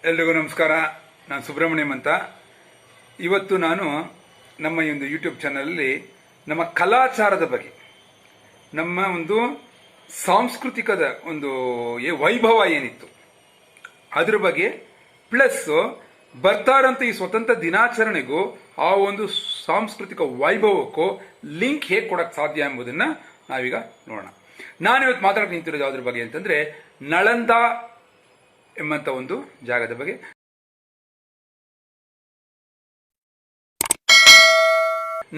ಎಲ್ರಿಗೂ ನಮಸ್ಕಾರ. ನಾನು ಸುಬ್ರಹ್ಮಣ್ಯಂ ಅಂತ. ಇವತ್ತು ನಾನು ನಮ್ಮ ಈ ಒಂದು ಯೂಟ್ಯೂಬ್ ಚಾನಲಲ್ಲಿ ನಮ್ಮ ಕಲಾಚಾರದ ಬಗ್ಗೆ, ನಮ್ಮ ಒಂದು ಸಾಂಸ್ಕೃತಿಕದ ಒಂದು ವೈಭವ ಏನಿತ್ತು ಅದ್ರ ಬಗ್ಗೆ, ಪ್ಲಸ್ ಬರ್ತಾರಂತ ಈ ಸ್ವತಂತ್ರ ದಿನಾಚರಣೆಗೂ ಆ ಒಂದು ಸಾಂಸ್ಕೃತಿಕ ವೈಭವಕ್ಕೂ ಲಿಂಕ್ ಹೇಗೆ ಕೊಡಕ್ಕೆ ಸಾಧ್ಯ ಎಂಬುದನ್ನ ನಾವೀಗ ನೋಡೋಣ. ನಾನಿವತ್ತು ಮಾತಾಡಕ್ಕೆ ನಿಂತಿರೋದು ಅದ್ರ ಬಗ್ಗೆ ಅಂತಂದ್ರೆ ನಳಂದ ಎಂಬಂತ ಒಂದು ಜಾಗದ ಬಗ್ಗೆ.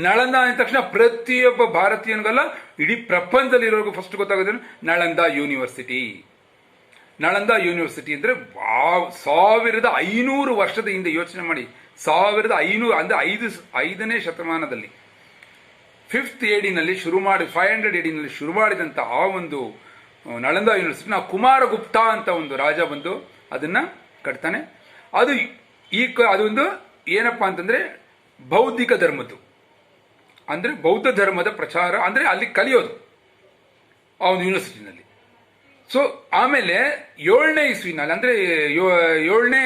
ನಳಂದ ಅಂದ ತಕ್ಷಣ ಪ್ರತಿಯೊಬ್ಬ ಭಾರತೀಯನಿಗಲ್ಲ, ಇಡೀ ಪ್ರಪಂಚದಲ್ಲಿರೋರ್ಗು ಫಸ್ಟ್ ಗೊತ್ತಾಗೋದು ನಳಂದ ಯೂನಿವರ್ಸಿಟಿ. ನಳಂದ ಯೂನಿವರ್ಸಿಟಿ ಅಂದ್ರೆ 1500 ವರ್ಷದ ಹಿಂದೆ ಯೋಚನೆ ಮಾಡಿ. 1500 ಅಂದ್ರೆ 5ನೇ ಶತಮಾನದಲ್ಲಿ 5th AD ನಲ್ಲಿ ಶುರು ಮಾಡಿ 500 AD ನಲ್ಲಿ ಶುರು ಮಾಡಿದಂತ ಆ ಒಂದು ನಳಂದ ಯೂನಿವರ್ಸಿಟಿ ನಾವು ಕುಮಾರಗುಪ್ತ ಅಂತ ಒಂದು ರಾಜ ಬಂದು ಅದನ್ನ ಕಟ್ತಾನೆ. ಅದೊಂದು ಏನಪ್ಪಾ ಅಂತಂದ್ರೆ ಬೌದ್ಧಿಕ ಧರ್ಮದ್ದು, ಅಂದ್ರೆ ಬೌದ್ಧ ಧರ್ಮದ ಪ್ರಚಾರ, ಅಂದ್ರೆ ಅಲ್ಲಿ ಕಲಿಯೋದು ಆ ಒಂದು ಯೂನಿವರ್ಸಿಟಿನಲ್ಲಿ. ಸೊ ಆಮೇಲೆ 7ನೇ ಇಸ್ವಿನಲ್ಲಿ ಅಂದ್ರೆ 7ನೇ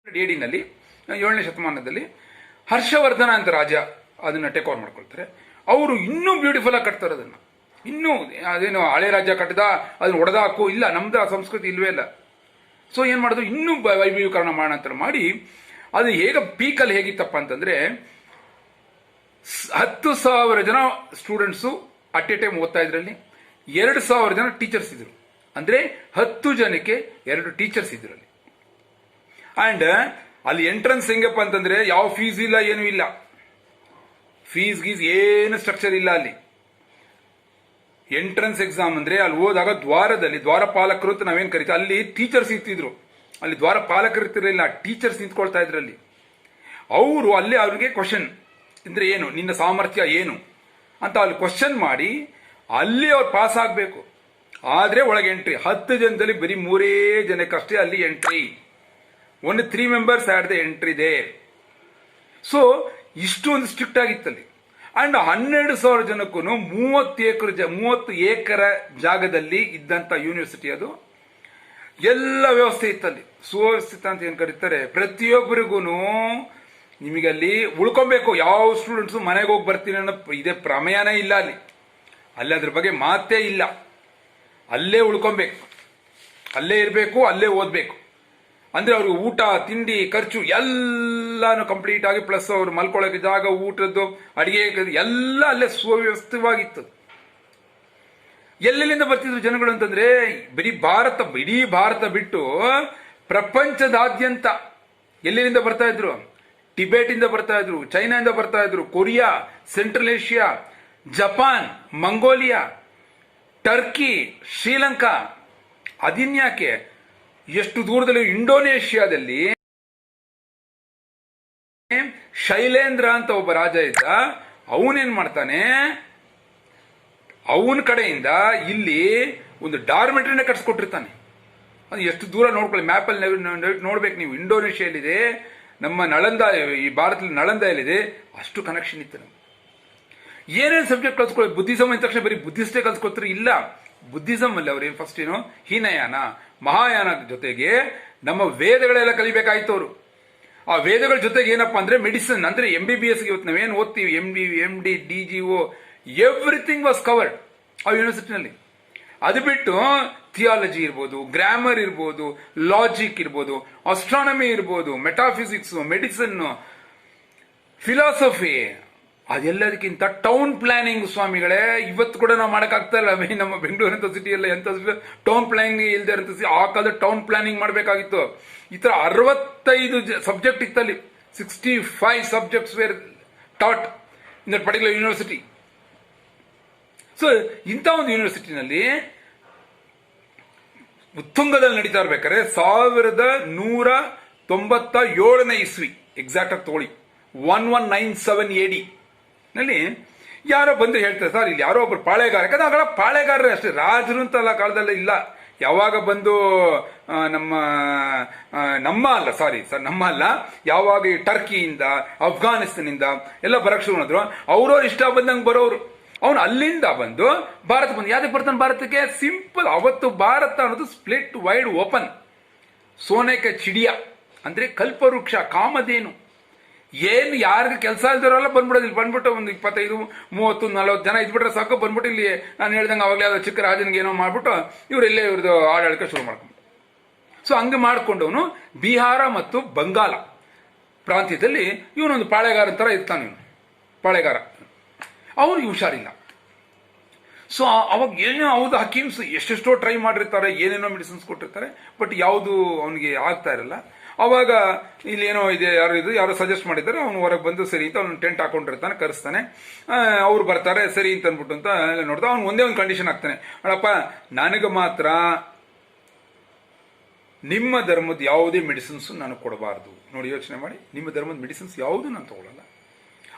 AD ನಲ್ಲಿ 7ನೇ ಶತಮಾನದಲ್ಲಿ ಹರ್ಷವರ್ಧನ ಅಂತ ರಾಜ ಅದನ್ನ ಟೇಕ್ ಓವರ್ ಮಾಡ್ಕೊಳ್ತಾರೆ. ಅವರು ಇನ್ನೂ ಬ್ಯೂಟಿಫುಲ್ ಆಗಿ ಕಟ್ತಾರೆ ಅದನ್ನ. ಇನ್ನೂ ಅದೇನು ಹಳೆ ರಾಜ್ಯ ಕಟ್ಟದ ಅದನ್ನ ಹೊಡೆದಾಕು ಇಲ್ಲ, ನಮ್ದು ಆ ಸಂಸ್ಕೃತಿ ಇಲ್ವೇ ಇಲ್ಲ. ಸೊ ಏನ್ ಮಾಡಿದ್ರು, ಇನ್ನೂ ವೈಭವೀಕರಣ ಮಾಡೋಣ ಅಂತ ಮಾಡಿ ಅದು ಪೀಕಲ್ಲಿ ಹೇಗಿತ್ತಪ್ಪ ಅಂತಂದ್ರೆ 10,000 ಜನ ಸ್ಟೂಡೆಂಟ್ಸು ಅಟ್ ಎ ಟೈಮ್ ಓದ್ತಾ ಇದ್ರಲ್ಲಿ, 2,000 ಜನ ಟೀಚರ್ಸ್ ಇದ್ರು. ಅಂದ್ರೆ 10 ಜನಕ್ಕೆ 2 ಟೀಚರ್ಸ್ ಇದ್ರು ಅಲ್ಲಿ. ಅಂಡ್ ಅಲ್ಲಿ ಎಂಟ್ರೆನ್ಸ್ ಹೆಂಗಪ್ಪ ಅಂತಂದ್ರೆ ಯಾವ ಫೀಸ್ ಇಲ್ಲ, ಏನು ಇಲ್ಲ, ಫೀಸ್ ಗೀಸ್ ಏನು ಸ್ಟ್ರಕ್ಚರ್ ಇಲ್ಲ ಅಲ್ಲಿ. ಎಂಟ್ರೆನ್ಸ್ ಎಕ್ಸಾಮ್ ಅಂದ್ರೆ ಅಲ್ಲಿ ಹೋದಾಗ ದ್ವಾರದಲ್ಲಿ ದ್ವಾರಪಾಲಕರು ಅಂತ ನಾವೇನ್ ಕರಿತೀವಿ, ಅಲ್ಲಿ ಟೀಚರ್ಸ್ ಇರ್ತಿದ್ರು. ಅಲ್ಲಿ ದ್ವಾರಪಾಲಕರು ಇರ್ತಿರಲಿಲ್ಲ, ಟೀಚರ್ಸ್ ನಿಂತ್ಕೊಳ್ತಾ ಇದ್ರಲ್ಲಿ. ಅವರು ಅಲ್ಲಿ ಅವ್ರಿಗೆ ಕ್ವಶನ್ ಅಂದ್ರೆ ಏನು, ನಿನ್ನ ಸಾಮರ್ಥ್ಯ ಏನು ಅಂತ ಅಲ್ಲಿ ಕ್ವಶನ್ ಮಾಡಿ ಅಲ್ಲಿ ಅವ್ರು ಪಾಸ್ ಆಗ್ಬೇಕು. ಆದ್ರೆ ಒಳಗೆ ಎಂಟ್ರಿ 10 ಜನದಲ್ಲಿ ಬರೀ 3 ಜನಕ್ಕಷ್ಟೇ ಅಲ್ಲಿ ಎಂಟ್ರಿ. ಒಂದು 3 ಮೆಂಬರ್ಸ್ ಆಡ್ ದ ಎಂಟ್ರಿ ದೇ. ಸೊ ಇಷ್ಟು ಒಂದು ಸ್ಟ್ರಿಕ್ಟ್ ಆಗಿತ್ತಲ್ಲಿ. ಅಂಡ್ 12,000 ಜನಕ್ಕೂ 30 ಏಕರ ಜಾಗದಲ್ಲಿ ಇದ್ದಂತ ಯೂನಿವರ್ಸಿಟಿ ಅದು. ಎಲ್ಲ ವ್ಯವಸ್ಥೆ ಇತ್ತಲ್ಲಿ, ಸುವ್ಯವಸ್ಥಿತ ಅಂತ ಏನ್ ಕರೀತಾರೆ. ಪ್ರತಿಯೊಬ್ಬರಿಗೂ ನಿಮಗೆ ಅಲ್ಲಿ ಉಳ್ಕೊಬೇಕು. ಯಾವ ಸ್ಟೂಡೆಂಟ್ಸ್ ಮನೆಗೆ ಹೋಗಿ ಬರ್ತೀನಿ ಅನ್ನೋ ಇದೇ ಪ್ರಮೇಯನೇ ಇಲ್ಲ ಅಲ್ಲಿ. ಅದ್ರ ಬಗ್ಗೆ ಮಾತೇ ಇಲ್ಲ. ಅಲ್ಲೇ ಉಳ್ಕೊಬೇಕು, ಅಲ್ಲೇ ಇರಬೇಕು, ಅಲ್ಲೇ ಓದ್ಬೇಕು. ಅಂದ್ರೆ ಅವ್ರಿಗೆ ಊಟ ತಿಂಡಿ ಖರ್ಚು ಎಲ್ಲಾನು ಕಂಪ್ಲೀಟ್ ಆಗಿ, ಪ್ಲಸ್ ಅವ್ರು ಮಲ್ಕೊಳ್ಳೋಕೆ ಜಾಗ, ಊಟದ್ದು, ಅಡಿಗೆ ಎಲ್ಲ ಅಲ್ಲೇ ಸುವ್ಯವಸ್ಥಿತವಾಗಿತ್ತು. ಎಲ್ಲೆಲ್ಲಿಂದ ಬರ್ತಿದ್ರು ಜನಗಳು ಅಂತಂದ್ರೆ ಇಡೀ ಭಾರತ ಬಿಟ್ಟು ಪ್ರಪಂಚದಾದ್ಯಂತ ಎಲ್ಲೆಲ್ಲಿಂದ ಬರ್ತಾ ಇದ್ರು. ಟಿಬೆಟ್ ಇಂದ ಬರ್ತಾ ಇದ್ರು, ಚೈನಾ ಇಂದ ಬರ್ತಾ ಇದ್ರು, Korea, central Asia, Japan, Mongolia, Turkey, Sri Lanka, ಅದಿನ್ಯಾಕೆ ಎಷ್ಟು ದೂರದಲ್ಲಿ ಇಂಡೋನೇಷ್ಯಾದಲ್ಲಿ ಶೈಲೇಂದ್ರ ಅಂತ ಒಬ್ಬ ರಾಜ ಇದ್ದ. ಅವನೇನ್ ಮಾಡ್ತಾನೆ, ಅವನ ಕಡೆಯಿಂದ ಇಲ್ಲಿ ಒಂದು ಡಾರ್ಮೆಟ್ರಿನ ಕಟ್ಸ್ಕೊಟ್ಟಿರ್ತಾನೆ. ಅದು ಎಷ್ಟು ದೂರ ನೋಡ್ಕೊಳ್ಳಿ, ಮ್ಯಾಪಲ್ಲಿ ನೋಡ್ಬೇಕು ನೀವು. ಇಂಡೋನೇಷ್ಯಾಲಿದೆ, ನಮ್ಮ ನಳಂದ, ಈ ಭಾರತದಲ್ಲಿ ನಳಂದ ಎಲ್ಲಿದೆ, ಅಷ್ಟು ಕನೆಕ್ಷನ್ ಇತ್ತು ನಮ್ಗೆ. ಏನೇನು ಸಬ್ಜೆಕ್ಟ್ ಕಲ್ಸ್ಕೊಳ್ಳಿ. ಬುದ್ಧಿಸಮ್ ಅಂದ ತಕ್ಷಣ ಬರೀ ಬುದ್ಧಿಸ್ಟೇ ಕಲ್ಸ್ಕೊಳ್ತಾರೆ, ಇಲ್ಲ. ಬುದ್ಧಿಸಮ್ ಅಲ್ಲಿ ಅವ್ರು ಫಸ್ಟ್ ಏನು ಹೀನಯಾನ ಮಹಾಯಾನ ಜೊತೆಗೆ ನಮ್ಮ ವೇದಗಳೆಲ್ಲ ಕಲಿಬೇಕಾಯ್ತು ಅವರು. ಆ ವೇದಗಳ ಜೊತೆಗೆ ಏನಪ್ಪಾ ಅಂದ್ರೆ ಮೆಡಿಸಿನ್, ಅಂದ್ರೆ MBBS ಇವತ್ತು ನಾವೇನು ಓದ್ತೀವಿ, MD, DGO, everything was covered ಆ ಯೂನಿವರ್ಸಿಟಿನಲ್ಲಿ. ಅದು ಬಿಟ್ಟು ಥಿಯಾಲಜಿ ಇರ್ಬೋದು, ಗ್ರಾಮರ್ ಇರ್ಬೋದು, ಲಾಜಿಕ್ ಇರ್ಬೋದು, ಆಸ್ಟ್ರಾನಮಿ ಇರ್ಬೋದು, ಮೆಟಾಫಿಸಿಕ್ಸ್, ಮೆಡಿಸಿನ್, ಫಿಲಾಸಫಿ, ಅದೆಲ್ಲದಕ್ಕಿಂತ ಟೌನ್ ಪ್ಲಾನಿಂಗ್ ಸ್ವಾಮಿಗಳೇ. ಇವತ್ತು ಕೂಡ ನಾವು ಮಾಡಕ್ಕಾಗ್ತಾ ಇಲ್ಲ. ನಮ್ಮ ಬೆಂಗಳೂರು ಅಂತ ಸಿಟಿ ಎಲ್ಲ ಎಂತ ಟೌನ್ ಪ್ಲಾನಿಂಗ್ ಇಲ್ದೇ ಇರುತ್ತೆ. ಆ ಕಾಲದ ಟೌನ್ ಪ್ಲಾನಿಂಗ್ ಮಾಡಬೇಕಾಗಿತ್ತು. ಈ ತರ 65 ಸಬ್ಜೆಕ್ಟ್ ಇತ್ತಲ್ಲಿ. 65 subjects were taught in that particular university. So ಇಂಥ ಒಂದು ಯೂನಿವರ್ಸಿಟಿನಲ್ಲಿ ಉತ್ತುಂಗದಲ್ಲಿ ನಡೀತಾ ಇರ್ಬೇಕಾದ್ರೆ 1197ನೇ ಇಸ್ವಿ ಎಕ್ಸಾಕ್ಟ್ ಆಗಿ ತಗೊಳ್ಳಿ, 1197 AD ನಲ್ಲಿ ಯಾರೋ ಬಂದು ಹೇಳ್ತಾರೆ, ಸರ್ ಇಲ್ಲಿ ಯಾರೋ ಒಬ್ರು ಪಾಳೆಗಾರ. ಯಾಕಂದ್ರೆ ಆಗ ಪಾಳೆಗಾರರೇ ಅಷ್ಟೇ, ರಾಜರು ಅಂತ ಅಲ್ಲ ಕಾಲದಲ್ಲ ಇಲ್ಲ. ಯಾವಾಗ ಬಂದು ನಮ್ಮ ಅಲ್ಲ, ಯಾವಾಗ ಈ ಟರ್ಕಿಯಿಂದ, ಅಫ್ಘಾನಿಸ್ತಾನಿಂದ ಎಲ್ಲ ಬರಕ್ ಶುರು ಮಾಡಿದ್ರು, ಅವ್ರವ್ರು ಇಷ್ಟ ಬಂದಂಗೆ ಬರೋರು. ಅವನು ಅಲ್ಲಿಂದ ಬಂದು ಭಾರತ ಬಂದು ಯಾವ್ದಕ್ಕೆ ಬರ್ತಾನೆ ಭಾರತಕ್ಕೆ? ಸಿಂಪಲ್. ಅವತ್ತು ಭಾರತ ಅನ್ನೋದು ಸ್ಪ್ಲಿಟ್ ವೈಡ್ ಓಪನ್. ಸೋನೆಕ ಚಿಡಿಯ ಅಂದ್ರೆ ಕಲ್ಪವೃಕ್ಷ, ಕಾಮಧೇನು. ಏನು ಯಾರಿಗೆ ಕೆಲಸ ಇಲ್ದಿರೋಲ್ಲ ಬಂದ್ಬಿಡೋದು. ಇಲ್ಲಿ ಬಂದ್ಬಿಟ್ಟು ಒಂದು 25, 30, 40 ಜನ ಇದ್ಬಿಟ್ರೆ ಸಾಕು, ಬಂದ್ಬಿಟ್ಟು ಇಲ್ಲಿ ನಾನು ಹೇಳ್ದಂಗೆ ಅವಾಗಲೇ ಅದು ಚಿಕ್ಕ ರಾಜನಿಗೆ ಏನೋ ಮಾಡ್ಬಿಟ್ಟು ಇವರೆಲ್ಲೇ ಇವ್ರದ್ದು ಆಡಳಿತ ಶುರು ಮಾಡ್ಕೊಂಡು. ಸೊ ಹಂಗೆ ಮಾಡ್ಕೊಂಡವನು ಬಿಹಾರ ಮತ್ತು ಬಂಗಾಲ ಪ್ರಾಂತ್ಯದಲ್ಲಿ ಇವನೊಂದು ಪಾಳೆಗಾರ ತರ ಇರ್ತಾನೆ. ಇವನು ಪಾಳೆಗಾರ, ಅವನಿಗೆ ಹುಷಾರಿಲ್ಲ. ಸೊ ಅವಾಗ ಏನೋ ಹೌದು, ಹಕೀಮ್ಸ್ ಎಷ್ಟೆಷ್ಟೋ ಟ್ರೈ ಮಾಡಿರ್ತಾರೆ, ಏನೇನೋ ಮೆಡಿಸಿನ್ಸ್ ಕೊಟ್ಟಿರ್ತಾರೆ, ಬಟ್ ಯಾವುದು ಅವನಿಗೆ ಆಗ್ತಾ ಇರಲ್ಲ. ಅವಾಗ ಇಲ್ಲಿ ಏನೋ ಇದೆ, ಯಾರು ಸಜೆಸ್ಟ್ ಮಾಡಿದ್ದಾರೆ, ಅವನು ಹೊರಗೆ ಬಂದು ಸರಿ ಅಂತ ಅವ್ನು ಟೆಂಟ್ ಹಾಕೊಂಡಿರ್ತಾನೆ, ಕರೆಸ್ತಾನೆ. ಅವ್ರು ಬರ್ತಾರೆ, ಸರಿ ಅಂತ ಅನ್ಬಿಟ್ಟು ಅಂತ ನೋಡ್ತಾ ಅವ್ನು ಒಂದೇ ಒಂದು ಕಂಡೀಷನ್ ಹಾಕ್ತಾನೆ, ಅಳಪ್ಪ ನನಗೆ ಮಾತ್ರ ನಿಮ್ಮ ಧರ್ಮದ ಯಾವುದೇ ಮೆಡಿಸಿನ್ಸ್ ನಾನು ಕೊಡಬಾರ್ದು. ನೋಡಿ ಯೋಚನೆ ಮಾಡಿ, ನಿಮ್ಮ ಧರ್ಮದ ಮೆಡಿಸಿನ್ಸ್ ಯಾವುದು ನಾನು ತಗೊಳ್ಳಲ್ಲ,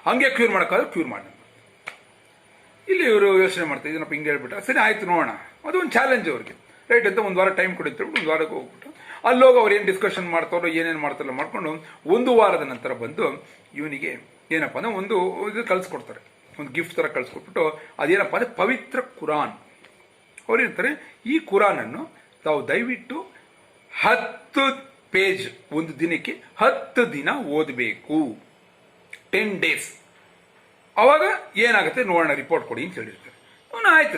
ಹಂಗೆ ಕ್ಯೂರ್ ಮಾಡೋಕ್ಕಾದ್ರೆ ಕ್ಯೂರ್ ಮಾಡಿ. ಇಲ್ಲಿ ಇವರು ಯೋಚನೆ ಮಾಡ್ತಾ ಇದನ್ನಪ್ಪ ಹಿಂಗೆ ಹೇಳ್ಬಿಟ್ಟ, ಸರಿ ಆಯ್ತು ನೋಡೋಣ. ಅದು ಒಂದು ಚಾಲೆಂಜ್ ಅವ್ರಿಗೆ, ರೈಟ್ ಅಂತ ಒಂದು ವಾರ ಟೈಮ್ ಕೊಡಿತ್ತು. ಒಂದು ವಾರಕ್ಕೆ ಹೋಗ್ಬಿಟ್ಟು ಅಲ್ಲೋಗಿ ಅವ್ರು ಏನು ಡಿಸ್ಕಷನ್ ಮಾಡ್ತಾರೋ ಏನೇನು ಮಾಡ್ತಾರೋ ಮಾಡ್ಕೊಂಡು ಒಂದು ವಾರದ ನಂತರ ಬಂದು ಇವನಿಗೆ ಏನಪ್ಪ ಅಂದ್ರೆ ಒಂದು ಇದು ಕಳ್ಸಿಕೊಡ್ತಾರೆ, ಒಂದು ಗಿಫ್ಟ್ ತರ ಕಳ್ಸಿಕೊಟ್ಬಿಟ್ಟು ಅದೇನಪ್ಪ ಅಂದ್ರೆ ಪವಿತ್ರ ಕುರಾನ್. ಅವ್ರು ಹೇಳ್ತಾರೆ, ಈ ಕುರಾನ್ ಅನ್ನು ತಾವು ದಯವಿಟ್ಟು 10 ಪೇಜ್ ಒಂದು ದಿನಕ್ಕೆ 10 ದಿನ ಓದಬೇಕು, 10 days. ಅವಾಗ ಏನಾಗುತ್ತೆ ನೋಡೋಣ, ರಿಪೋರ್ಟ್ ಕೊಡಿ ಅಂತ ಹೇಳಿರ್ತಾರೆ. ಅವನು ಆಯ್ತು,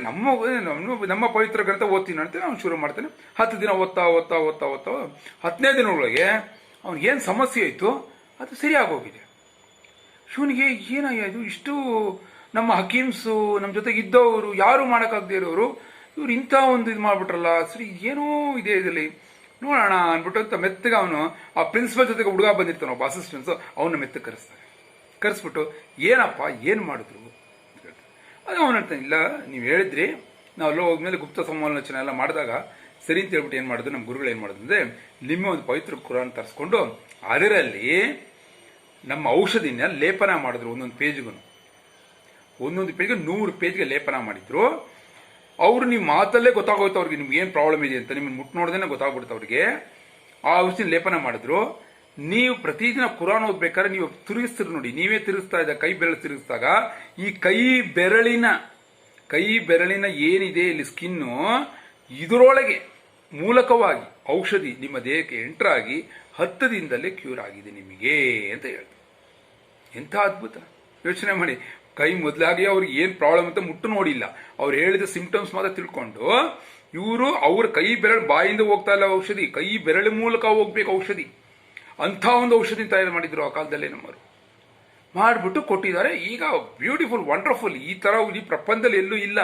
ನಮ್ಮ ಪವಿತ್ರ ಗ್ರಂಥ ಓದ್ತೀನಿ ಅಂತ ಅವ್ನು ಶುರು ಮಾಡ್ತಾನೆ. 10 ದಿನ ಓದ್ತಾ 10ನೇ ದಿನದೊಳಗೆ ಅವ್ನಿಗೇನು ಸಮಸ್ಯೆ ಆಯಿತು ಅದು ಸರಿಯಾಗೋಗಿದೆ. ಇವನಿಗೆ ಏನಾಯ್ತು, ಇಷ್ಟು ನಮ್ಮ ಹಕೀಮ್ಸು ನಮ್ಮ ಜೊತೆಗೆ ಇದ್ದವರು ಯಾರು ಮಾಡೋಕ್ಕಾಗದೇ ಇರೋರು ಇವ್ರು ಇಂಥ ಒಂದು ಇದು ಮಾಡ್ಬಿಟ್ರಲ್ಲ, ಸರಿ ಏನೋ ಇದೆ ಇದರಲ್ಲಿ ನೋಡೋಣ ಅಂದ್ಬಿಟ್ಟು ಅಂತ ಮೆತ್ತಗೆ ಅವನು ಆ ಪ್ರಿನ್ಸಿಪಲ್ ಜೊತೆಗೆ ಹುಡುಗ ಬಂದಿರ್ತಾನೆ, ಒಬ್ಬ ಅಸಿಸ್ಟೆಂಟ್ಸು, ಅವನ್ನ ಮೆತ್ತಗೆ ಕರೆಸ್ಬಿಟ್ಟು ಏನಪ್ಪ ಏನು ಮಾಡಿದ್ರು ಅಂತ ಹೇಳ್ತಾರೆ. ಅದು ಅವನು ಹೇಳ್ತಾನೆ, ಇಲ್ಲ ನೀವು ಹೇಳಿದ್ರಿ, ನಾವು ಅಲ್ಲೋ ಹೋದ್ಮೇಲೆ ಗುಪ್ತ ಸಮಾಲೋಚನೆ ಎಲ್ಲ ಮಾಡಿದಾಗ ಸರಿ ಅಂತ ಹೇಳ್ಬಿಟ್ಟು ಏನು ಮಾಡೋದು, ನಮ್ಮ ಗುರುಗಳು ಏನು ಮಾಡೋದು ಅಂದರೆ ನಿಮ್ಮ ಒಂದು ಪವಿತ್ರ ಕುರಾನ್ ತರಿಸ್ಕೊಂಡು ಅದರಲ್ಲಿ ನಮ್ಮ ಔಷಧಿನ ಲೇಪನ ಮಾಡಿದ್ರು. ಒಂದೊಂದು ಪೇಜ್ಗೆ 100 ಪೇಜ್ಗೆ ಲೇಪನ ಮಾಡಿದ್ರು. ಅವರು ನೀವು ಮಾತಲ್ಲೇ ಗೊತ್ತಾಗೋಯ್ತು ಅವ್ರಿಗೆ ನಿಮ್ಗೆ ಏನು ಪ್ರಾಬ್ಲಮ್ ಇದೆ ಅಂತ, ನಿಮ್ಮನ್ನು ಮುಟ್ಟು ನೋಡ್ದೇನೆ ಗೊತ್ತಾಗ್ಬಿಡುತ್ತೆ ಅವ್ರಿಗೆ. ಆ ಔಷಧಿ ಲೇಪನ ಮಾಡಿದ್ರು. ನೀವು ಪ್ರತಿದಿನ ಕುರಾನ್ ಓದ್ಬೇಕಾದ್ರೆ ನೀವು ತಿರುಗಿಸ್ತೀರಿ ನೋಡಿ, ನೀವೇ ತಿರುಗಿಸ್ತಾ ಇದ್ದ ಕೈ ಬೆರಳು ತಿರುಗಿಸಿದಾಗ ಈ ಕೈ ಬೆರಳಿನ ಏನಿದೆ ಇಲ್ಲಿ ಸ್ಕಿನ್ನು, ಇದರೊಳಗೆ ಮೂಲಕವಾಗಿ ಔಷಧಿ ನಿಮ್ಮ ದೇಹಕ್ಕೆ ಎಂಟರ್ ಆಗಿ 10 ದಿನದಲ್ಲೇ ಕ್ಯೂರ್ ಆಗಿದೆ ನಿಮಗೆ ಅಂತ ಹೇಳ್ತಾರೆ. ಎಂಥ ಅದ್ಭುತ ಯೋಚನೆ ಮಾಡಿ. ಕೈ ಮೊದಲಾಗಿ ಅವ್ರಿಗೆ ಏನು ಪ್ರಾಬ್ಲಮ್ ಅಂತ ಮುಟ್ಟು ನೋಡಿಲ್ಲ, ಅವ್ರು ಹೇಳಿದ ಸಿಂಪ್ಟಮ್ಸ್ ಮಾತ್ರ ತಿಳ್ಕೊಂಡು ಅವ್ರ ಕೈ ಬೆರಳು ಬಾಯಿಂದ ಹೋಗ್ತಾ ಇಲ್ಲ ಔಷಧಿ, ಕೈ ಬೆರಳು ಮೂಲಕ ಹೋಗ್ಬೇಕು ಔಷಧಿ. ಅಂಥ ಒಂದು ಔಷಧಿ ತಯಾರು ಮಾಡಿದ್ರು ಆ ಕಾಲದಲ್ಲೇ ನಮ್ಮರು, ಮಾಡಿಬಿಟ್ಟು ಕೊಟ್ಟಿದ್ದಾರೆ. ಈಗ ಬ್ಯೂಟಿಫುಲ್, ವಂಡರ್ಫುಲ್. ಈ ತರ ಈ ಪ್ರಪಂಚದಲ್ಲಿ ಎಲ್ಲೂ ಇಲ್ಲ.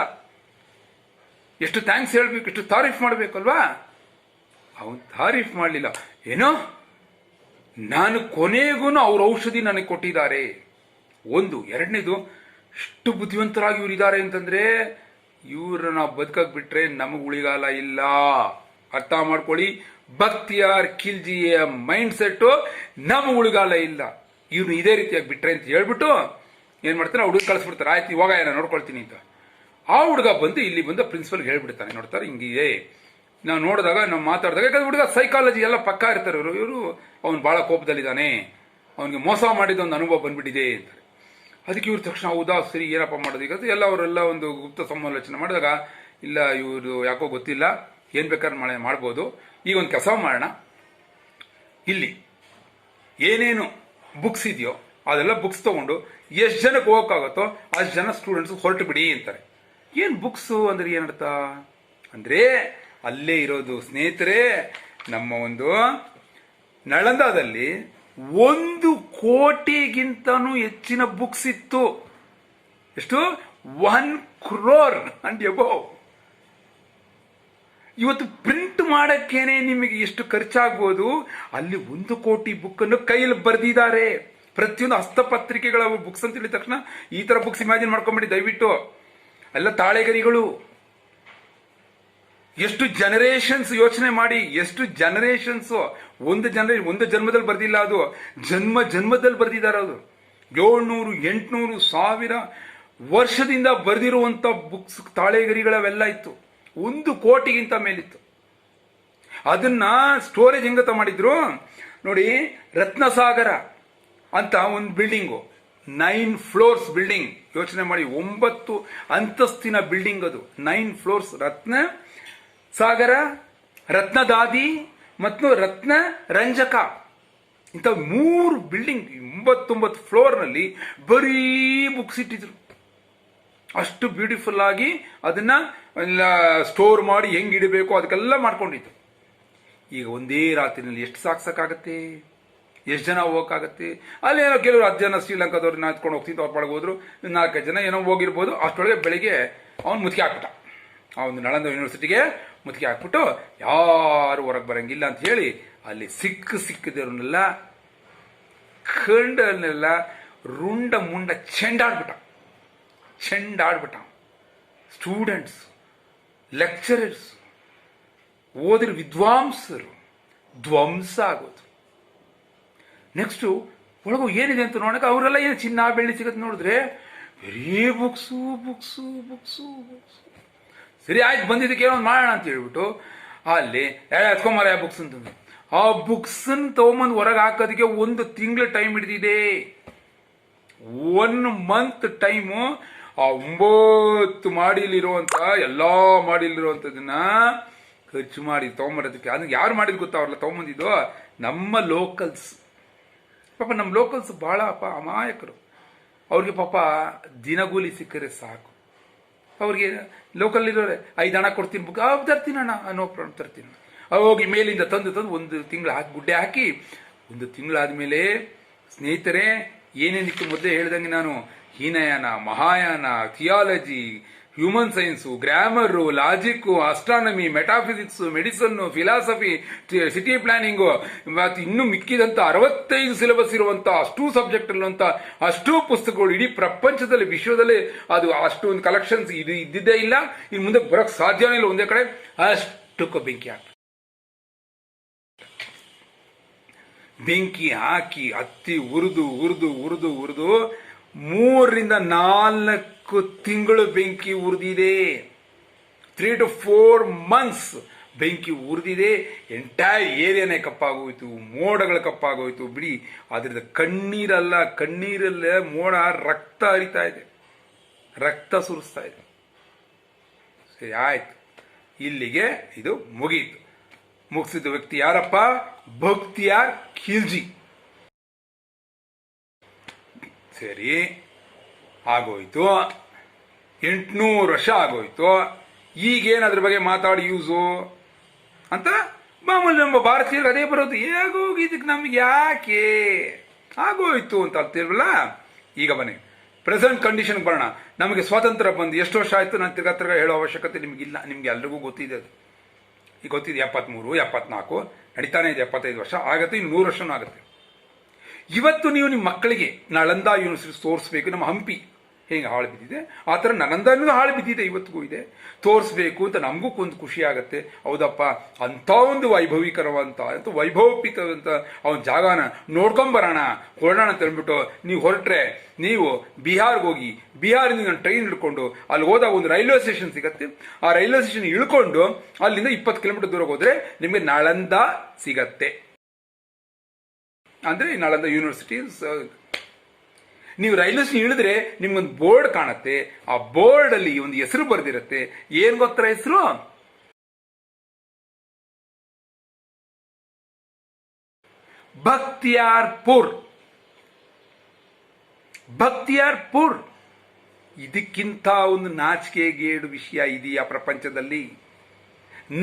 ಎಷ್ಟು ಥ್ಯಾಂಕ್ಸ್ ಹೇಳ್ಬೇಕು, ಎಷ್ಟು ತಾರೀಫ್ ಮಾಡಬೇಕಲ್ವಾ. ಅವನು ತಾರೀಫ್ ಮಾಡಲಿಲ್ಲ, ಏನೋ ನಾನು ಕೊನೆಗೂ ಅವ್ರ ಔಷಧಿ ನನಗೆ ಕೊಟ್ಟಿದ್ದಾರೆ. ಒಂದು ಎರಡನೇದು, ಎಷ್ಟು ಬುದ್ಧಿವಂತರಾಗಿ ಇವ್ರು ಇದ್ದಾರೆ ಅಂತಂದ್ರೆ, ಇವ್ರನ್ನ ಬದುಕಕ್ ಬಿಟ್ರೆ ನಮಗ್ ಉಳಿಗಾಲ ಇಲ್ಲ. ಅರ್ಥ ಮಾಡ್ಕೊಳ್ಳಿ, ಭಕ್ತಿಯಾರ್ ಖಿಲ್ಜಿಯ ಮೈಂಡ್ ಸೆಟ್, ನಮಗ್ ಉಳಿಗಾಲ ಇಲ್ಲ. ಇವ್ನು ಇದೇ ರೀತಿಯಾಗಿ ಬಿಟ್ರೆ ಅಂತ ಹೇಳ್ಬಿಟ್ಟು ಏನ್ ಮಾಡ್ತಾನೆ, ಹುಡುಗ ಕಳಿಸ್ಬಿಡ್ತಾರೆ. ಆಯ್ತು ಇವಾಗ ಏನೋ ನೋಡ್ಕೊಳ್ತೀನಿ ಅಂತ. ಆ ಹುಡುಗ ಬಂದು ಇಲ್ಲಿ ಬಂದು ಪ್ರಿನ್ಸಿಪಲ್ಗೆ ಹೇಳ್ಬಿಡ್ತಾನೆ, ನೋಡ್ತಾರೆ ಹಿಂಗಿದೆ ನಾವು ನೋಡಿದಾಗ ನಾವು ಮಾತಾಡಿದಾಗ, ಯಾಕಂದ್ರೆ ಹುಡುಗ ಸೈಕಾಲಜಿ ಎಲ್ಲ ಪಕ್ಕ ಇರ್ತಾರೆ ಇವರು. ಅವ್ನು ಬಹಳ ಕೋಪದಲ್ಲಿದ್ದಾನೆ, ಅವನಿಗೆ ಮೋಸ ಮಾಡಿದ ಒಂದು ಅನುಭವ ಬಂದ್ಬಿಟ್ಟಿದೆ ಅಂತಾರೆ. ಅದಕ್ಕೆ ಇವ್ರ ತಕ್ಷಣ ಹೌದಾ ಸರಿ ಏನಪ್ಪ ಮಾಡೋದು ಈಗ ಎಲ್ಲ ಅವರೆಲ್ಲ ಒಂದು ಗುಪ್ತ ಸಮಾಲೋಚನೆ ಮಾಡಿದಾಗ, ಇಲ್ಲ ಇವರು ಯಾಕೋ ಗೊತ್ತಿಲ್ಲ, ಏನ್ ಬೇಕಾದ್ರೆ ಮಾಡ್ಬೋದು. ಈಗ ಒಂದು ಕೆಲಸ ಮಾಡೋಣ, ಇಲ್ಲಿ ಏನೇನು ಬುಕ್ಸ್ ಇದೆಯೋ ಅದೆಲ್ಲ ಬುಕ್ಸ್ ತಗೊಂಡು ಎಷ್ಟು ಜನಕ್ಕೆ ಹೋಗೋಕ್ಕಾಗತ್ತೋ ಅಷ್ಟು ಜನ ಸ್ಟೂಡೆಂಟ್ಸ್ ಹೊರಟು ಬಿಡಿ ಅಂತಾರೆ. ಏನ್ ಬುಕ್ಸ್ ಅಂದ್ರೆ ಏನರ್ಥ ಅಂದ್ರೆ, ಅಲ್ಲೇ ಇರೋದು ಸ್ನೇಹಿತರೆ, ನಮ್ಮ ಒಂದು ನಳಂದಾದಲ್ಲಿ 1 ಕೋಟಿಗಿಂತನೂ ಹೆಚ್ಚಿನ ಬುಕ್ಸ್ ಇತ್ತು. ಎಷ್ಟು? 1 crore ಅಂಡ್ ಅಬೌವ್. ಇವತ್ತು ಪ್ರಿಂಟ್ ಮಾಡಕ್ಕೇನೆ ನಿಮಗೆ ಎಷ್ಟು ಖರ್ಚಾಗ್ಬೋದು, ಅಲ್ಲಿ 1 ಕೋಟಿ ಬುಕ್ ಅನ್ನು ಕೈಯಲ್ಲಿ ಬರೆದಿದ್ದಾರೆ. ಪ್ರತಿಯೊಂದು ಹಸ್ತಪತ್ರಿಕೆಗಳ ಬುಕ್ಸ್ ಅಂತ ಹೇಳಿದ ತಕ್ಷಣ ಈ ತರ ಬುಕ್ಸ್ ಇಮ್ಯಾಜಿನ್ ಮಾಡ್ಕೊಂಬಿಡಿ ದಯವಿಟ್ಟು. ಎಲ್ಲ ತಾಳೆಗರಿಗಳು. ಎಷ್ಟು ಜನರೇಷನ್ಸ್ ಯೋಚನೆ ಮಾಡಿ, ಎಷ್ಟು ಜನರೇಷನ್ಸ್. ಒಂದು ಜನ್ಮದಲ್ಲಿ ಬರ್ದಿಲ್ಲ, ಅದು ಜನ್ಮದಲ್ಲಿ ಬರ್ದಿದ್ದಾರೆ. ಅದು 700, 800, 1000 ವರ್ಷದಿಂದ ಬರ್ದಿರುವಂತ ಬುಕ್ಸ್ ತಾಳೆಗರಿಗಳವೆಲ್ಲ ಇತ್ತು. 1 ಕೋಟಿಗಿಂತ ಮೇಲಿತ್ತು. ಅದನ್ನ ಸ್ಟೋರೇಜ್ ಹೆಂಗತ ಮಾಡಿದ್ರು ನೋಡಿ, ರತ್ನಸಾಗರ ಅಂತ ಒಂದು ಬಿಲ್ಡಿಂಗು 9 ಫ್ಲೋರ್ಸ್ ಬಿಲ್ಡಿಂಗ್. ಯೋಚನೆ ಮಾಡಿ, 9 ಅಂತಸ್ತಿನ ಬಿಲ್ಡಿಂಗ್ ಅದು. 9 ಫ್ಲೋರ್ಸ್. ರತ್ನ ಸಾಗರ, ರತ್ನದಾದಿ ಮತ್ತು ರತ್ನ ರಂಜಕ, ಇಂಥ 3 ಬಿಲ್ಡಿಂಗ್, 99 ಫ್ಲೋರ್ನಲ್ಲಿ ಬರೀ ಬುಕ್ಸ್ ಇಟ್ಟಿದ್ರು. ಅಷ್ಟು ಬ್ಯೂಟಿಫುಲ್ ಆಗಿ ಅದನ್ನ ಸ್ಟೋರ್ ಮಾಡಿ ಹೆಂಗ್ ಇಡಬೇಕು ಅದಕ್ಕೆಲ್ಲ ಮಾಡ್ಕೊಂಡಿತ್ತು. ಈಗ ಒಂದೇ ರಾತ್ರಿನಲ್ಲಿ ಎಷ್ಟು ಸಾಕ್ಸಕ್ಕಾಗತ್ತೆ? ಎಷ್ಟು ಜನ ಹೋಗೋಕ್ಕಾಗತ್ತೆ? ಅಲ್ಲೇನೋ ಕೆಲವರು 10 ಜನ ಶ್ರೀಲಂಕಾದವ್ರನ್ನ ಎತ್ಕೊಂಡು ಹೋಗ್ತಿದ್ದು, ಅವ್ರ ಪಾಡಿಗೆ ಹೋದ್ರು. 4-5 ಜನ ಏನೋ ಹೋಗಿರ್ಬೋದು. ಅಷ್ಟೊಳಗೆ ಬೆಳಿಗ್ಗೆ ಅವನು ಮುತ್ತಿಗೆ ಹಾಕ್ಬಿಟ್ಟ. ಆ ಒಂದು ನಳಂದ ಯೂನಿವರ್ಸಿಟಿಗೆ ಮುತ್ತಿಗೆ ಹಾಕ್ಬಿಟ್ಟು ಯಾರು ಹೊರಗೆ ಬರಂಗಿಲ್ಲ ಅಂತ ಹೇಳಿ ಅಲ್ಲಿ ಸಿಕ್ಕಿದವ್ರನ್ನೆಲ್ಲ ಕಂಡನ್ನೆಲ್ಲ ರುಂಡ ಮುಂಡ ಚೆಂಡಾಡ್ಬಿಟ್ಟ. ಸ್ಟೂಡೆಂಟ್ಸ್, ಲೆಕ್ಚರರ್ಸ್, ಓದಿರ ವಿದ್ವಾಂಸರು ಧ್ವಂಸ ಆಗೋದು. ನೆಕ್ಸ್ಟು ಒಳಗು ಏನಿದೆ ಅಂತ ನೋಡಕ್ಕೆ ಅವರೆಲ್ಲ ಏನು ಚಿನ್ನ ಬೆಳ್ಳಿ ಸಿಗತ್ತೆ ನೋಡಿದ್ರೆ ಬರೀ ಬುಕ್ಸು. ಸರಿ ಆಯ್ತು, ಬಂದಿದ್ದಕ್ಕೆ ಏನೋ ಒಂದು ಮಾಡೋಣ ಅಂತ ಹೇಳ್ಬಿಟ್ಟು ಅಲ್ಲಿ ಎತ್ಕೊಂಬಾರ ಆ ಬುಕ್ಸ್ ಅಂತಂದು ಆ ಬುಕ್ಸನ್ನು ತಗೊಂಬಂದು ಹೊರಗೆ ಹಾಕೋದಕ್ಕೆ 1 ತಿಂಗಳು ಟೈಮ್ ಹಿಡಿದಿದೆ. 1 ಮಂತ್ ಟೈಮು. ಆ 9 ಮಾಡಿಲಿರುವಂತ ಎಲ್ಲಾ ಮಾಡಿಲಿರುವಂತದನ್ನ ಖರ್ಚು ಮಾಡಿ ತಗೊಂಬರೋದಕ್ಕೆ. ಅದನ್ನ ಯಾರು ಮಾಡಿದ್ ಗೊತ್ತಾ? ಅವ್ರಲ್ಲ ತಗೊಂಬಂದಿದ್ದು ನಮ್ಮ ಲೋಕಲ್ಸ್. ಪಾಪ ನಮ್ಮ ಲೋಕಲ್ಸ್ ಬಹಳ ಅಮಾಯಕರು. ಅವ್ರಿಗೆ ಪಾಪ ದಿನಗೂಲಿ ಸಿಕ್ಕರೆ ಸಾಕು. ಅವ್ರಿಗೆ ಲೋಕಲ್ ಇರೋರೆ 5 ಹಣ ಕೊಡ್ತೀನಿ, ಬುಕ್ ತರ್ತೀನಿ ಅಣ್ಣ, ನೋ ಪ್ರಾಬ್ಲಮ್ ತರ್ತೀನಿ. ಹೋಗಿ ಮೇಲಿಂದ ತಂದು 1 ತಿಂಗಳು ಗುಡ್ಡೆ ಹಾಕಿ 1 ತಿಂಗಳಾದ್ಮೇಲೆ ಸ್ನೇಹಿತರೆ ಏನೇನಿತ್ತು ಮೊದಲೇ ಹೇಳ್ದಂಗೆ ನಾನು Hinayana, Mahayana, theology, human science, grammar, logic, astronomy, metaphysics, medicine, philosophy, city planning, ಮತ್ತು ಇನ್ನು ಮಿಕ್ಕಿದಂತ 65 ಸಿಲೆಬಸ್ ಇರುವಂತ ಅಷ್ಟೂ ಸಬ್ಜೆಕ್ಟ್ ಇರುವಂತ ಅಷ್ಟೂ ಪುಸ್ತಕಗಳು ಇಡೀ ಪ್ರಪಂಚದಲ್ಲಿ, ವಿಶ್ವದಲ್ಲಿ ಅದು ಅಷ್ಟು ಒಂದು ಕಲೆಕ್ಷನ್ಸ್ ಇದು ಇದ್ದಿದ್ದೇ ಇಲ್ಲ. ಇನ್ನು ಮುಂದೆ ಬರೋಕ್ ಸಾಧ್ಯನೇ ಇಲ್ಲ. ಒಂದೇ ಕಡೆ ಅಷ್ಟಕ್ಕೂ ಬೆಂಕಿ ಹಾಕಿ ಹತ್ತಿ ಉರಿದು 3 ರಿಂದ 4 ತಿಂಗಳು ಬೆಂಕಿ ಉರಿದಿದೆ. 3 to 4 months ಬೆಂಕಿ ಉರಿದಿದೆ. ಎಂಟೈರ್ ಏರಿಯಾನೇ ಕಪ್ಪಾಗೋಯ್ತು, ಮೋಡಗಳು ಕಪ್ಪಾಗೋಯ್ತು. ಬಿಡಿ, ಅದ್ರದ್ದು ಕಣ್ಣೀರಲ್ಲೇ ಮೋಡ ರಕ್ತ ಹರಿತಾ ಇದೆ, ರಕ್ತ ಸುರಿಸ್ತಾ ಇದೆ. ಸರಿ ಆಯ್ತು, ಇಲ್ಲಿಗೆ ಇದು ಮುಗೀತು. ಮುಗಿಸಿದ ವ್ಯಕ್ತಿ ಯಾರಪ್ಪ? ಬಖ್ತಿಯಾರ್ ಖಿಲ್ಜಿ. ಸರಿ ಆಗೋಯ್ತು, 800 ವರ್ಷ ಆಗೋಯ್ತು. ಈಗೇನು ಅದ್ರ ಬಗ್ಗೆ ಮಾತಾಡಿ ಯೂಸು ಅಂತ ಮಾಮೂಲಿ ನಮ್ಮ ಭಾರತೀಯರು ಅದೇ ಬರೋದು. ಹೇಗೋಗಿದ್ದಕ್ಕೆ ನಮ್ಗೆ ಯಾಕೆ ಆಗೋಯ್ತು ಅಂತ ಅಂತೀರಲ್ಲ. ಈಗ ಬನ್ನಿ ಪ್ರೆಸೆಂಟ್ ಕಂಡೀಷನ್ ಬರೋಣ. ನಮಗೆ ಸ್ವಾತಂತ್ರ್ಯ ಬಂದು ಎಷ್ಟು ವರ್ಷ ಆಯ್ತು? ನಾನು ತಿರ್ಗಾ ಹೇಳೋ ಅವಶ್ಯಕತೆ ನಿಮಗಿಲ್ಲ, ನಿಮ್ಗೆ ಎಲ್ರಿಗೂ ಗೊತ್ತಿದೆ. ಅದು ಈಗ ಗೊತ್ತಿದೆ. 73, 74 ನಡೀತಾನೆ ಇದೆ. 75 ವರ್ಷ ಆಗತ್ತೆ, ಇನ್ನು 100 ವರ್ಷನೂ ಆಗುತ್ತೆ. ಇವತ್ತು ನೀವು ನಿಮ್ಮ ಮಕ್ಕಳಿಗೆ ನಳಂದ ಯೂನಿವರ್ಸಿಟಿ ತೋರಿಸ್ಬೇಕು. ನಮ್ಮ ಹಂಪಿ ಹೇಗೆ ಹಾಳು ಬಿದ್ದಿದೆ ಆ ಥರ ನಳಂದ ಅನ್ನೋದು ಹಾಳು ಬಿದ್ದಿದೆ, ಇವತ್ತಿಗೂ ಇದೆ. ತೋರಿಸ್ಬೇಕು ಅಂತ ನಮಗೂ ಒಂದು ಖುಷಿ ಆಗುತ್ತೆ. ಹೌದಪ್ಪ, ಅಂಥ ಒಂದು ವೈಭವೀಕರವಂತ ಅಂತ ವೈಭವೋಪಿತವಂತ ಅವನ ಜಾಗನ ನೋಡ್ಕೊಂಬರೋಣ, ಹೊರಡೋಣ ಅಂತ ಅಂದ್ಬಿಟ್ಟು ನೀವು ಹೊರಟ್ರೆ, ನೀವು ಬಿಹಾರ್ಗೆ ಹೋಗಿ ಬಿಹಾರಿಂದ ಟ್ರೈನ್ ಹಿಡ್ಕೊಂಡು ಅಲ್ಲಿ ಹೋದಾಗ ಒಂದು ರೈಲ್ವೆ ಸ್ಟೇಷನ್ ಸಿಗತ್ತೆ. ಆ ರೈಲ್ವೆ ಸ್ಟೇಷನ್ ಇಳ್ಕೊಂಡು ಅಲ್ಲಿಂದ 20 ಕಿಲೋಮೀಟರ್ ದೂರ ಹೋದ್ರೆ ನಿಮಗೆ ನಳಂದ ಸಿಗತ್ತೆ. ಅಂದ್ರೆ ನಳಂದ ಯೂನಿವರ್ಸಿಟಿ. ನೀವು ರೈಲ್ವೆ ಸ್ಟೇಷನ್ ಇಳಿದ್ರೆ ನಿಮ್ಗೊಂದು ಬೋರ್ಡ್ ಕಾಣತ್ತೆ. ಆ ಬೋರ್ಡ್ ಅಲ್ಲಿ ಒಂದು ಹೆಸರು ಬರ್ದಿರತ್ತೆ. ಏನ್ ಗೊತ್ತರ ಹೆಸರು? ಬಖ್ತಿಯಾರ್ಪುರ್. ಇದಕ್ಕಿಂತ ಒಂದು ನಾಚಿಕೆಗೇಡು ವಿಷಯ ಇದೆಯಾ ಪ್ರಪಂಚದಲ್ಲಿ?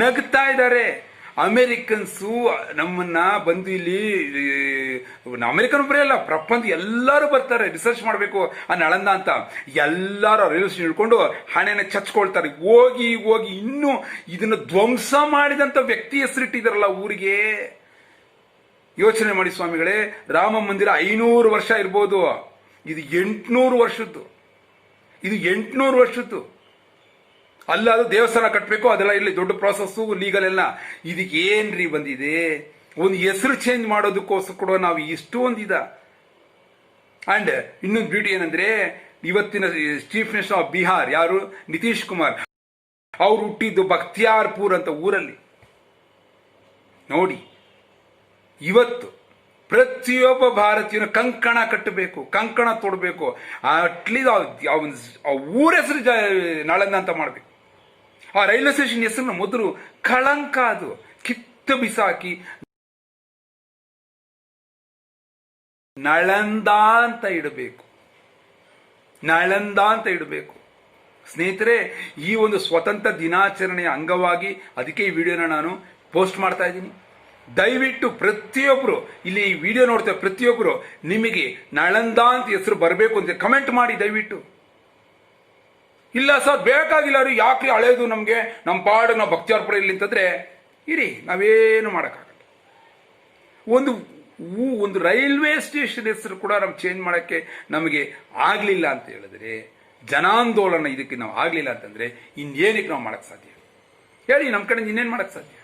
ನಗ್ತಾ ಇದ್ದಾರೆ ಅಮೆರಿಕನ್ಸು ನಮ್ಮನ್ನ ಬಂದು ಇಲ್ಲಿ. ಅಮೆರಿಕನ್ ಬರೀ ಅಲ್ಲ, ಪ್ರಪಂಚ ಎಲ್ಲರೂ ಬರ್ತಾರೆ ರಿಸರ್ಚ್ ಮಾಡಬೇಕು ಆ ನಳಂದ ಅಂತ. ಎಲ್ಲರೂ ರೈಲ್ವೆ ಸ್ಟೇಷನ್ ಹಿಡ್ಕೊಂಡು ಹಣೆನ ಚಚ್ಕೊಳ್ತಾರೆ. ಹೋಗಿ ಇನ್ನೂ ಇದನ್ನ ಧ್ವಂಸ ಮಾಡಿದಂತ ವ್ಯಕ್ತಿ ಹೆಸರಿಟ್ಟಿದಾರಲ್ಲ ಊರಿಗೆ. ಯೋಚನೆ ಮಾಡಿ ಸ್ವಾಮಿಗಳೇ, ರಾಮ ಮಂದಿರ 500 ವರ್ಷ ಇರ್ಬೋದು, ಇದು 800 ವರ್ಷದ್ದು. ಅಲ್ಲ, ಅದು ದೇವಸ್ಥಾನ ಕಟ್ಟಬೇಕು, ಅದೆಲ್ಲ ಇಲ್ಲಿ ದೊಡ್ಡ ಪ್ರಾಸೆಸ್, ಲೀಗಲ್ ಎಲ್ಲ. ಇದಕ್ಕೆ ಏನ್ರಿ ಬಂದಿದೆ? ಒಂದು ಹೆಸರು ಚೇಂಜ್ ಮಾಡೋದಕ್ಕೋಸ್ಕರ ನಾವು ಇಷ್ಟೊಂದಿದ. ಅಂಡ್ ಇನ್ನೊಂದು ಬ್ಯೂಟಿ ಏನಂದ್ರೆ, ಇವತ್ತಿನ ಚೀಫ್ ಮಿನಿಸ್ಟರ್ ಆಫ್ ಬಿಹಾರ್ ಯಾರು? ನಿತೀಶ್ ಕುಮಾರ್. ಅವ್ರು ಹುಟ್ಟಿದ್ದು ಬಖ್ತಿಯಾರ್ಪುರ್ ಅಂತ ಊರಲ್ಲಿ. ನೋಡಿ, ಇವತ್ತು ಪ್ರತಿಯೊಬ್ಬ ಭಾರತೀಯನು ಕಂಕಣ ಕಟ್ಟಬೇಕು, ಕಂಕಣ ತೊಡಬೇಕು. ಅಟ್ಲೀಸ್ಟ್ ಆ ಊರ ಹೆಸರು ನಾಳಂದ ಅಂತ ಮಾಡಬೇಕು. ಆ ರೈಲ್ವೆ ಸ್ಟೇಷನ್ ಹೆಸರನ್ನ ಮೊದಲು ಕಳಂಕ ಅದು ಕಿತ್ತು ಬಿಸಾಕಿ ನಳಂದ ಅಂತ ಇಡಬೇಕು, ನಳಂದ ಅಂತ ಇಡಬೇಕು. ಸ್ನೇಹಿತರೆ, ಈ ಒಂದು ಸ್ವತಂತ್ರ ದಿನಾಚರಣೆಯ ಅಂಗವಾಗಿ ಅದಕ್ಕೆ ಈ ವಿಡಿಯೋನ ನಾನು ಪೋಸ್ಟ್ ಮಾಡ್ತಾ ಇದ್ದೀನಿ. ದಯವಿಟ್ಟು ಪ್ರತಿಯೊಬ್ಬರು ಇಲ್ಲಿ ಈ ವಿಡಿಯೋ ನೋಡ್ತಾರೆ, ಪ್ರತಿಯೊಬ್ಬರು ನಿಮಗೆ ನಳಂದ ಅಂತ ಹೆಸರು ಬರಬೇಕು ಅಂತ ಕಮೆಂಟ್ ಮಾಡಿ ದಯವಿಟ್ಟು. ಇಲ್ಲ ಸರ್ ಬೇಕಾಗಿಲ್ಲ ರೀ, ಯಾಕೆ ಹಳೇದು, ನಮಗೆ ನಮ್ಮ ಪಾಡು ನಾವು ಭಕ್ತಿಯಾರ್ಪುರ ಇಲ್ಲಿ ಅಂತಂದ್ರೆ ಇರಿ, ನಾವೇನು ಮಾಡೋಕ್ಕಾಗಲ್ಲ. ಒಂದು ರೈಲ್ವೆ ಸ್ಟೇಷನ್ ಹೆಸರು ಕೂಡ ನಾವು ಚೇಂಜ್ ಮಾಡೋಕ್ಕೆ ನಮಗೆ ಆಗಲಿಲ್ಲ ಅಂತ ಹೇಳಿದ್ರೆ, ಜನಾಂದೋಲನ ಇದಕ್ಕೆ ನಾವು ಆಗಲಿಲ್ಲ ಅಂತಂದ್ರೆ ಇನ್ನೇನಕ್ಕೆ ನಾವು ಮಾಡೋಕ್ಕೆ ಸಾಧ್ಯ ಹೇಳಿ? ನಮ್ಮ ಕಡೆ ಇನ್ನೇನು ಮಾಡೋಕ್ಕೆ ಸಾಧ್ಯ?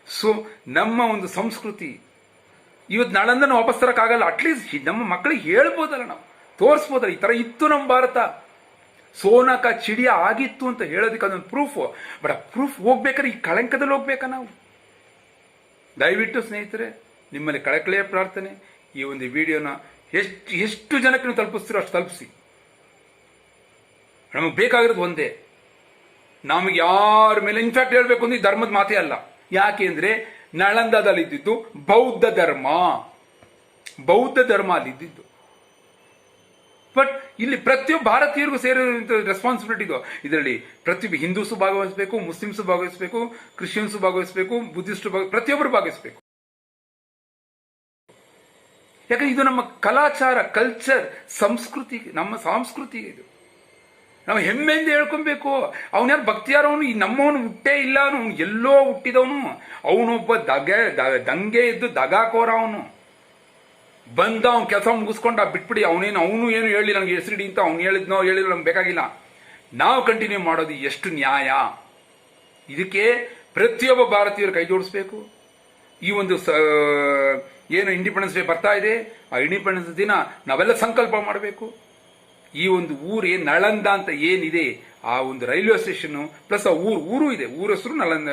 ಸೊ ನಮ್ಮ ಒಂದು ಸಂಸ್ಕೃತಿ ಇವತ್ತು ನಾಳಂದ ನಾವು ವಾಪಸ್ ತರಕ್ಕಾಗಲ್ಲ. ಅಟ್ಲೀಸ್ಟ್ ನಮ್ಮ ಮಕ್ಕಳಿಗೆ ಹೇಳ್ಬೋದಲ್ಲ, ನಾವು ತೋರಿಸ್ಬೋದಲ್ಲ, ಈ ಥರ ಇತ್ತು ನಮ್ಮ ಭಾರತ, ಸೋನಕ ಚಿಡಿಯ ಆಗಿತ್ತು ಅಂತ ಹೇಳೋದಕ್ಕೆ ಅದೊಂದು ಪ್ರೂಫ್. ಬಟ್ ಆ ಪ್ರೂಫ್ ಹೋಗ್ಬೇಕಾದ್ರೆ ಈ ಕಳಂಕದಲ್ಲಿ ಹೋಗ್ಬೇಕಾ ನಾವು? ದಯವಿಟ್ಟು ಸ್ನೇಹಿತರೆ, ನಿಮ್ಮಲ್ಲಿ ಕಳಕಳೆಯ ಪ್ರಾರ್ಥನೆ, ಈ ಒಂದು ವಿಡಿಯೋನ ಎಷ್ಟು ಜನಕ್ಕೆ ನೀವು ತಲುಪಿಸ್ತೀರೋ ಅಷ್ಟು ತಲುಪಿಸಿ. ನಮಗೆ ಬೇಕಾಗಿರೋದು ಒಂದೇ, ನಮಗೆ ಯಾರ ಮೇಲೆ ಇನ್ಫ್ಯಾಕ್ಟ್ ಹೇಳ್ಬೇಕು ಅಂದ್ರೆ ಧರ್ಮದ ಮಾತೇ ಅಲ್ಲ. ಯಾಕೆ ಅಂದ್ರೆ ನಳಂದದಲ್ಲಿ ಇದ್ದಿದ್ದು ಬೌದ್ಧ ಧರ್ಮ ಅಲ್ಲಿದ್ದು. ಬಟ್ ಇಲ್ಲಿ ಪ್ರತಿಯೊಬ್ಬ ಭಾರತೀಯರಿಗೂ ಸೇರಿದ ರೆಸ್ಪಾನ್ಸಿಬಿಲಿಟಿ ಇದು. ಇದರಲ್ಲಿ ಪ್ರತಿಯೊಬ್ಬ ಹಿಂದೂಸು ಭಾಗವಹಿಸಬೇಕು, ಮುಸ್ಲಿಮ್ಸು ಭಾಗವಹಿಸಬೇಕು, ಕ್ರಿಶ್ಚಿಯನ್ಸು ಭಾಗವಹಿಸಬೇಕು, ಬುದ್ಧಿಸ್ಟು ಪ್ರತಿಯೊಬ್ಬರು ಭಾಗವಹಿಸಬೇಕು. ಯಾಕಂದ್ರೆ ಇದು ನಮ್ಮ ಕಲಾಚಾರ, ಕಲ್ಚರ್, ಸಂಸ್ಕೃತಿ, ನಮ್ಮ ಸಂಸ್ಕೃತಿ. ಇದು ನಾವು ಹೆಮ್ಮೆಯಿಂದ ಹೇಳ್ಕೊಬೇಕು. ಅವನ್ಯಾರು ಭಕ್ತಿಯಾರ, ಅವನು ಈ ನಮ್ಮವನು ಹುಟ್ಟೇ ಇಲ್ಲ, ಅವನು ಎಲ್ಲೋ ಹುಟ್ಟಿದವನು, ಅವನೊಬ್ಬ ದಂಗೆ ಇದ್ದು ದಗಾಕೋರ, ಅವನು ಬಂದ ಅವ್ನ ಕೆಲಸ ಮುಗಿಸ್ಕೊಂಡ ಬಿಟ್ಬಿಡಿ, ಅವನು ಏನು ಹೇಳಿ ನನಗೆ ಹೆಸರಿಡಿ ಅಂತ ಅವ್ನು ಹೇಳಿದ್ನೋ ಹೇಳಿದ್ರು ನಮ್ಗೆ ಬೇಕಾಗಿಲ್ಲ. ನಾವು ಕಂಟಿನ್ಯೂ ಮಾಡೋದು ಎಷ್ಟು ನ್ಯಾಯ? ಇದಕ್ಕೆ ಪ್ರತಿಯೊಬ್ಬ ಭಾರತೀಯರು ಕೈ ಜೋಡಿಸ್ಬೇಕು. ಈ ಒಂದು ಏನು ಇಂಡಿಪೆಂಡೆನ್ಸ್ ಡೇ ಬರ್ತಾ ಇದೆ, ಆ ಇಂಡಿಪೆಂಡೆನ್ಸ್ ದಿನ ನಾವೆಲ್ಲ ಸಂಕಲ್ಪ ಮಾಡಬೇಕು. ಈ ಒಂದು ಊರು ಏನು ನಳಂದ ಅಂತ ಏನಿದೆ, ಆ ಒಂದು ರೈಲ್ವೆ ಸ್ಟೇಷನ್ ಪ್ಲಸ್ ಆ ಊರು ಇದೆ, ಊರ ಹೆಸರು ನಳಂದ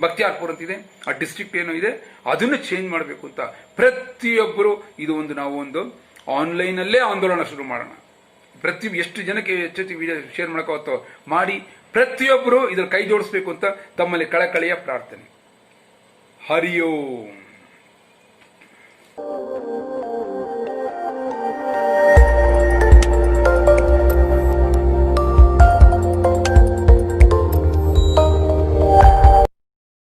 ಭಕ್ತಿಯಾರ್ಪುರ ಅಂತಿದೆ, ಆ ಡಿಸ್ಟ್ರಿಕ್ಟ್ ಏನೋ ಇದೆ ಅದನ್ನು ಚೇಂಜ್ ಮಾಡಬೇಕು ಅಂತ ಪ್ರತಿಯೊಬ್ಬರು ನಾವು ಒಂದು ಆನ್ಲೈನಲ್ಲೇ ಆಂದೋಲನ ಶುರು ಮಾಡೋಣ. ಎಷ್ಟು ಜನಕ್ಕೆ ಹೆಚ್ಚೆಚ್ಚು ವಿಡಿಯೋ ಶೇರ್ ಮಾಡೋಕ್ಕಾಗುತ್ತೋ ಮಾಡಿ ಪ್ರತಿಯೊಬ್ಬರು ಇದ್ರ ಕೈ ಜೋಡಿಸ್ಬೇಕು ಅಂತ ತಮ್ಮಲ್ಲಿ ಕಳಕಳಿಯ ಪ್ರಾರ್ಥನೆ. ಹರಿ ಓಂ.